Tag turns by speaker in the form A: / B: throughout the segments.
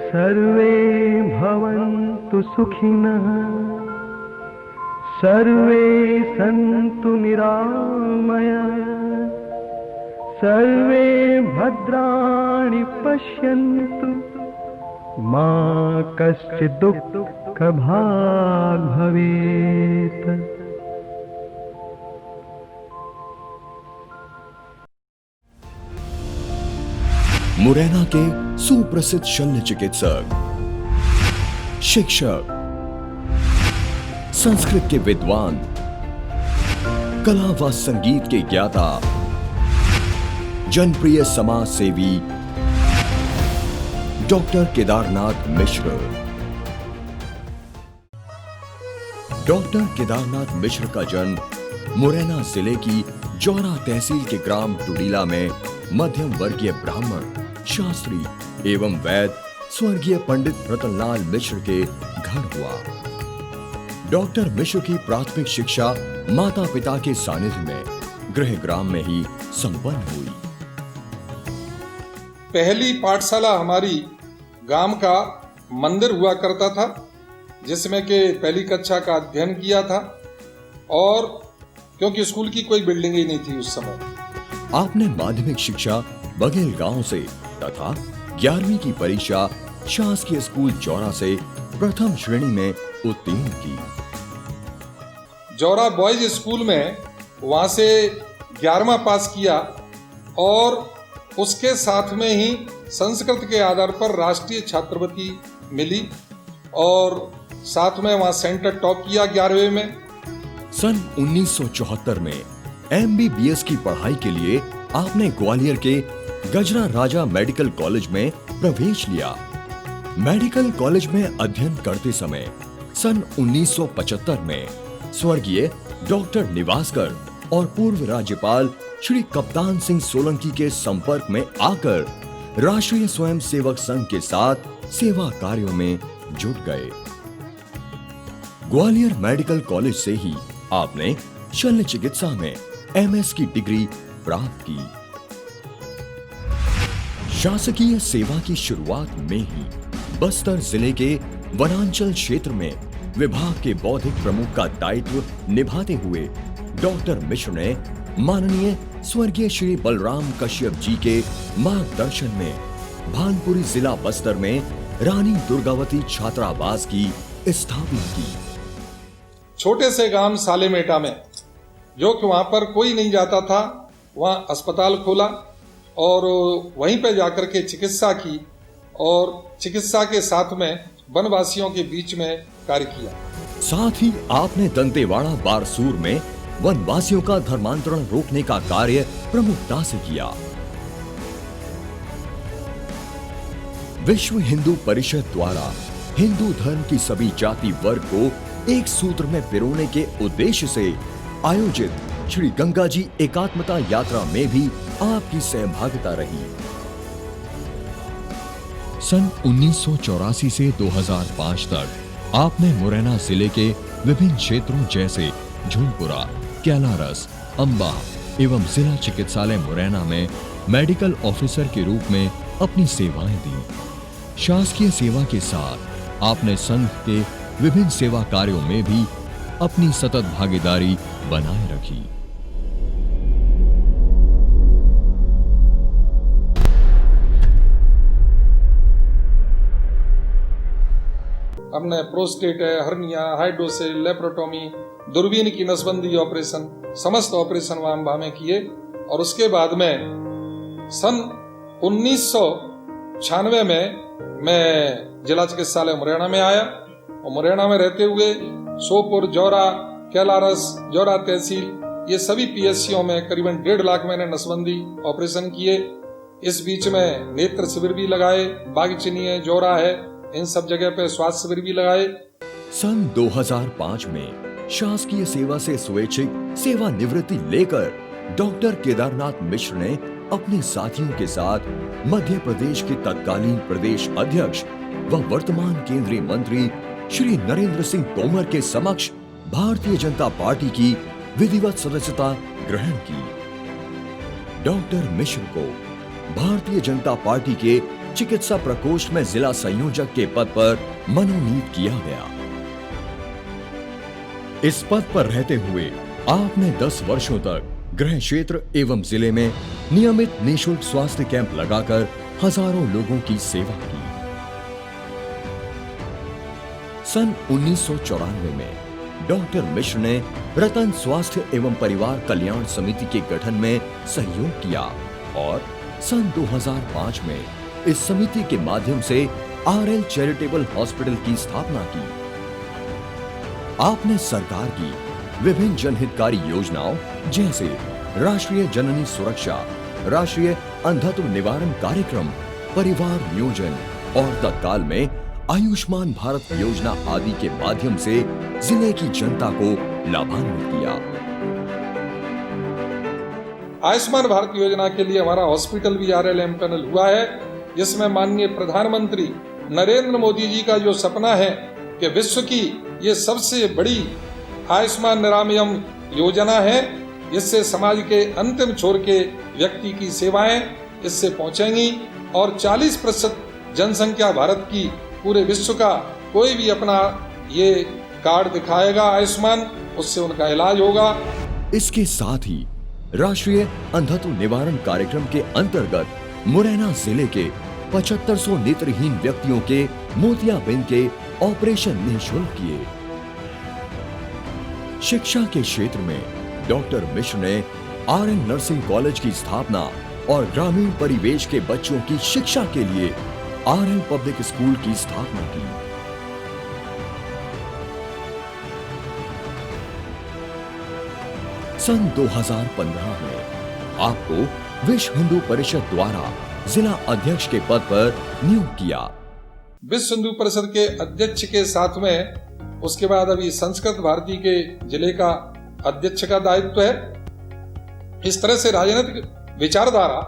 A: सर्वे भवन्तु सुखिनः, सर्वे सन्तु निरामयाः, सर्वे भद्राणि पश्यन्तु, मा कश्चित् दुःखभाग् भवेत्।
B: मुरैना के सुप्रसिद्ध शल्य चिकित्सक, शिक्षक, संस्कृत के विद्वान, कला व संगीत के ज्ञाता, जनप्रिय समाज सेवी डॉक्टर केदारनाथ मिश्र। डॉक्टर केदारनाथ मिश्र का जन्म मुरैना जिले की जौरा तहसील के ग्राम टुडीला में मध्यम वर्गीय ब्राह्मण, शास्त्री एवं वैद स्वर्गीय पंडित रतनलाल मिश्र के घर हुआ। डॉक्टर मिश्र की प्राथमिक शिक्षा माता पिता के सानिध्य में गृह ग्राम में ही संपन्न हुई।
C: पहली पाठशाला हमारी गांव का मंदिर हुआ करता था, जिसमें के पहली कक्षा का अध्ययन किया था, और क्योंकि स्कूल की कोई बिल्डिंग ही नहीं थी उस समय।
B: आपने माध्यमिक शिक्षा बघेल गांव से तथा 11वीं की परीक्षा शासकीय स्कूल जौरा से प्रथम श्रेणी में उत्तीर्ण की।
C: जौरा बॉयज स्कूल में वहां से 11वां पास किया, और उसके साथ में ही संस्कृत के आधार पर राष्ट्रीय छात्रवृत्ति मिली, और साथ में वहां सेंटर टॉप किया 11वें में।
B: सन 1974 में MBBS की पढ़ाई के लिए आपने ग्वालियर के गजरा राजा मेडिकल कॉलेज में प्रवेश लिया। मेडिकल कॉलेज में अध्ययन करते समय सन 1975 में स्वर्गीय डॉक्टर निवासकर और पूर्व राज्यपाल श्री कप्तान सिंह सोलंकी के संपर्क में आकर राष्ट्रीय स्वयंसेवक संघ के साथ सेवा कार्यों में जुट गए। ग्वालियर मेडिकल कॉलेज से ही आपने शल्य चिकित्सा में MS की डिग्री प्राप्त की। शासकीय सेवा की शुरुआत में ही बस्तर जिले के वनांचल क्षेत्र में विभाग के बौद्धिक प्रमुख का दायित्व निभाते हुए डॉक्टर मिश्र ने माननीय स्वर्गीय श्री बलराम कश्यप जी के मार्गदर्शन में भानपुरी जिला बस्तर में रानी दुर्गावती छात्रावास की स्थापना की।
C: छोटे से गांव सालेमेटा में, जो कि वहां पर कोई नहीं जाता था, वहां अस्पताल खोला और वहीं पर जाकर के चिकित्सा की, और चिकित्सा के साथ में वनवासियों के बीच में कार्य किया।
B: साथ ही आपने दंतेवाड़ा बारसूर में वनवासियों का धर्मांतरण रोकने का कार्य प्रमुखता से किया। विश्व हिंदू परिषद द्वारा हिंदू धर्म की सभी जाति वर्ग को एक सूत्र में पिरोने के उद्देश्य से आयोजित श्री गंगा जी एकात्मता यात्रा में भी आपकी सहभागिता रही। सन 1984 से 2005 तक आपने मुरैना जिले के विभिन्न क्षेत्रों जैसे झुनपुरा, कैलारस, अंबा एवं जिला चिकित्सालय मुरैना में मेडिकल ऑफिसर के रूप में अपनी सेवाएं दी। शासकीय सेवा के साथ आपने संघ के विभिन्न सेवा कार्यों में भी अपनी सतत भागीदारी बनाए रखी।
C: हमने प्रोस्टेट है, हर्निया, हाइड्रोसेल, लेप्रोटोमी, दूरबीन की नसबंदी ऑपरेशन, समस्त ऑपरेशन वहां में किए। और उसके बाद में सन 1996 में मैं जिला चिकित्सालय मुरैना में आया, और मुरैना में रहते हुए सोपुर, जौरा, कैलारस, जौरा तहसील, ये सभी PSCओं में करीबन 1.5 लाख मैंने नसबंदी ऑपरेशन किए। इस बीच में नेत्र शिविर भी लगाए, बागचीनी है, जौरा है, इन सब जगह पे स्वास्थ्य शिविर भी लगाए।
B: सन 2005 में शासकीय सेवा से स्वैच्छिक सेवानिवृत्ति लेकर डॉक्टर केदारनाथ मिश्र ने अपने साथियों के साथ मध्य प्रदेश के तत्कालीन प्रदेश अध्यक्ष व वर्तमान केंद्रीय मंत्री श्री नरेंद्र सिंह तोमर के समक्ष भारतीय जनता पार्टी की विधिवत सदस्यता ग्रहण की। डॉक्टर मिश्र को भारतीय जनता पार्टी के चिकित्सा प्रकोष्ठ में जिला संयोजक के पद पर मनोनीत किया गया। इस पद पर रहते हुए आपने 10 वर्षों तक गृह क्षेत्र एवं जिले में नियमित निःशुल्क स्वास्थ्य कैंप लगाकर हजारों लोगों की सेवा की। सन 1994 में डॉक्टर मिश्र ने रतन स्वास्थ्य एवं परिवार कल्याण समिति के गठन में सहयोग किया और सन 2005 में इस समिति के माध्यम से आरएल चैरिटेबल हॉस्पिटल की स्थापना की। आपने सरकार की विभिन्न जनहितकारी योजनाओं जैसे राष्ट्रीय जननी सुरक्षा, राष्ट्रीय अंधत्व निवारण कार्यक्रम, परिवार नियोजन और तत्काल में आयुष्मान भारत योजना आदि के माध्यम से जिले की जनता को लाभान्वित किया।
C: आयुष्मान भारत योजना के लिए हमारा हॉस्पिटल भी आरएल एम्पैनल हुआ है, जिसमें माननीय प्रधानमंत्री नरेंद्र मोदी जी का जो सपना है कि विश्व की ये सबसे बड़ी आयुष्मान निरामयम योजना है, जिससे समाज के अंतिम छोर के व्यक्ति की सेवाएं इससे पहुंचेंगी और 40% जनसंख्या भारत की पूरे विश्व का कोई भी अपना ये कार्ड दिखाएगा आयुष्मान, उससे उनका इलाज होगा।
B: इसके साथ ही राष्ट्रीय अंधत्व निवारण कार्यक्रम के अंतर्गत मुरैना जिले के 7500 नेत्रहीन व्यक्तियों के मोतियाबिंद के ऑपरेशन निःशुल्क किए। शिक्षा के क्षेत्र में डॉक्टर मिश्र ने आरएन नर्सिंग कॉलेज की स्थापना और ग्रामीण परिवेश के बच्चों की शिक्षा के लिए आरएन पब्लिक स्कूल की स्थापना की। सन 2015 में आपको विश्व हिंदू परिषद द्वारा जिला अध्यक्ष के पद पर नियुक्त किया।
C: विश्व हिंदू परिषद के अध्यक्ष के साथ में उसके बाद अभी संस्कृत भारती के जिले का अध्यक्ष का दायित्व है। इस तरह से राजनीतिक विचारधारा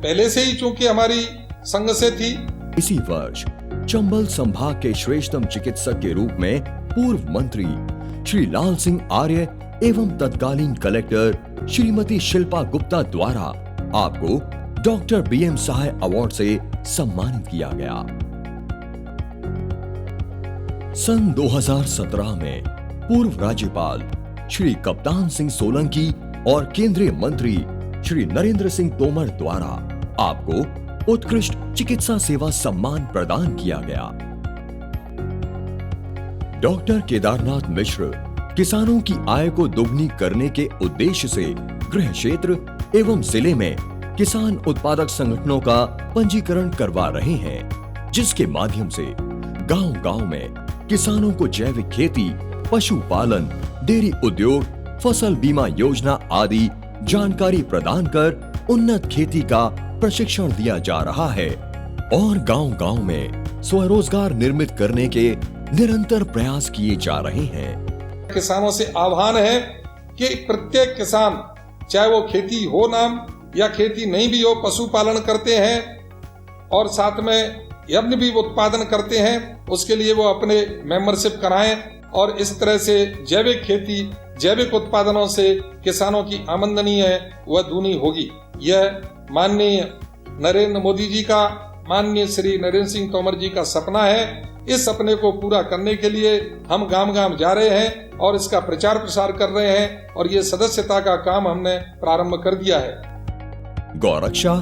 C: पहले से ही चूंकि हमारी संघ से थी।
B: इसी वर्ष चंबल संभाग के श्रेष्ठतम चिकित्सक के रूप में पूर्व मंत्री श्री लाल सिंह आर्य एवं तत्कालीन कलेक्टर श्रीमती शिल्पा गुप्ता द्वारा आपको डॉक्टर बीएम सहाय अवार्ड से सम्मानित किया गया। सन 2017 में पूर्व राज्यपाल श्री कप्तान सिंह सोलंकी और केंद्रीय मंत्री श्री नरेंद्र सिंह तोमर द्वारा आपको उत्कृष्ट चिकित्सा सेवा सम्मान प्रदान किया गया। डॉक्टर केदारनाथ मिश्र किसानों की आय को दोगुनी करने के उद्देश्य से गृह क्षेत्र एवं जिले में किसान उत्पादक संगठनों का पंजीकरण करवा रहे हैं, जिसके माध्यम से गांव-गांव में किसानों को जैविक खेती, पशुपालन, डेयरी उद्योग, फसल बीमा योजना आदि जानकारी प्रदान कर उन्नत खेती का प्रशिक्षण दिया जा रहा है और गांव-गांव में स्वरोजगार निर्मित करने के निरंतर प्रयास किए जा रहे हैं।
C: किसानों से आह्वान है कि प्रत्येक किसान, चाहे वो खेती हो नाम या खेती नहीं भी हो, पशुपालन करते हैं और साथ में यज्ञ भी उत्पादन करते हैं, उसके लिए वो अपने मेंबरशिप कराएं और इस तरह से जैविक खेती, जैविक उत्पादनों से किसानों की आमदनी है वह दूनी होगी। यह माननीय नरेंद्र मोदी जी का, माननीय श्री नरेंद्र सिंह तोमर जी का सपना है। इस सपने को पूरा करने के लिए हम गांव-गांव जा रहे हैं और इसका प्रचार प्रसार कर रहे हैं और ये सदस्यता का काम हमने प्रारंभ कर दिया है।
B: गौरक्षा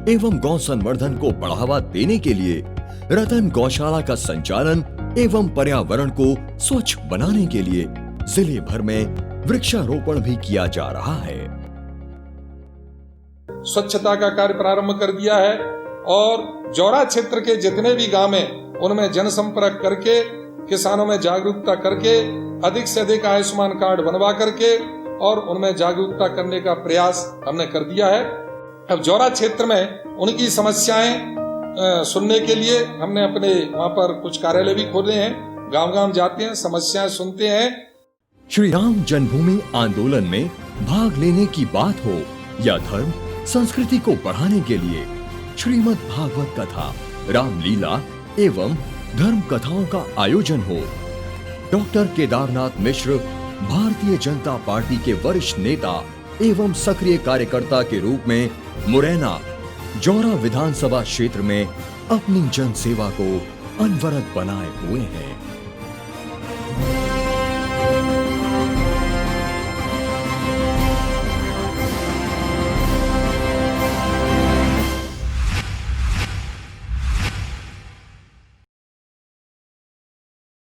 B: एवं गौ संवर्धन को बढ़ावा देने के लिए रतन गौशाला का संचालन एवं पर्यावरण को स्वच्छ बनाने के लिए जिले भर में वृक्षारोपण भी किया जा रहा है।
C: स्वच्छता का कार्य प्रारंभ कर दिया है और जौरा क्षेत्र के जितने भी गांव हैं उनमें जनसंपर्क करके, किसानों में जागरूकता करके, अधिक से अधिक आयुष्मान कार्ड बनवा करके और उनमें जागरूकता करने का प्रयास हमने कर दिया है। अब जौरा क्षेत्र में उनकी समस्याएं सुनने के लिए हमने अपने वहां पर कुछ कार्यालय भी खोले हैं। गांव-गांव जाते हैं, समस्याएं सुनते हैं।
B: श्री राम जन्मभूमि आंदोलन में भाग लेने की बात हो या धर्म संस्कृति को बढ़ाने के लिए श्रीमद् भागवत कथा, रामलीला एवं धर्म कथाओं का आयोजन हो, डॉक्टर केदारनाथ मिश्र भारतीय जनता पार्टी के वरिष्ठ नेता एवं सक्रिय कार्यकर्ता के रूप में मुरैना, जौरा विधानसभा क्षेत्र में अपनी जन सेवा को अनवरत बनाए हुए हैं।